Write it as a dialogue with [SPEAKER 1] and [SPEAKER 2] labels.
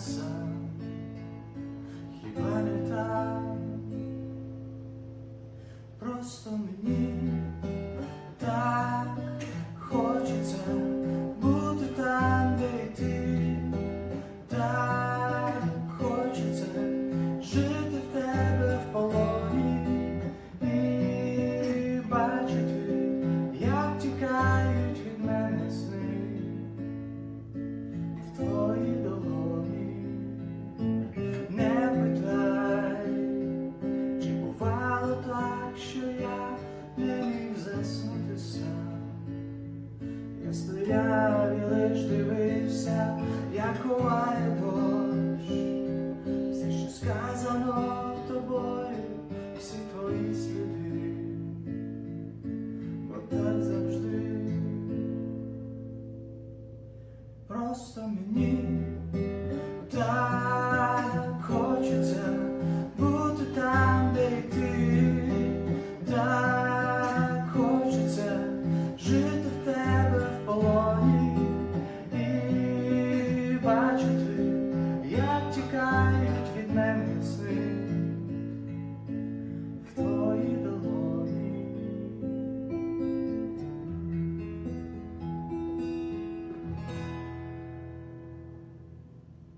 [SPEAKER 1] сам, хіба не так? Просто мені так хочеться бути там, де й ти, так хочеться жити в тебе в полоні і бачити, як тікають від мене сни в твої долоні. Не питай, чи бувало так, що я не міг заснути сам. Я стояв і лиш дивився, як ховає дощ все, що сказано тобою, всі твої сліди, бо так завжди. Просто мені так хочеться бути там, де й ти, так хочеться жити в тебе в полоні і бачити, як тікають від мене сни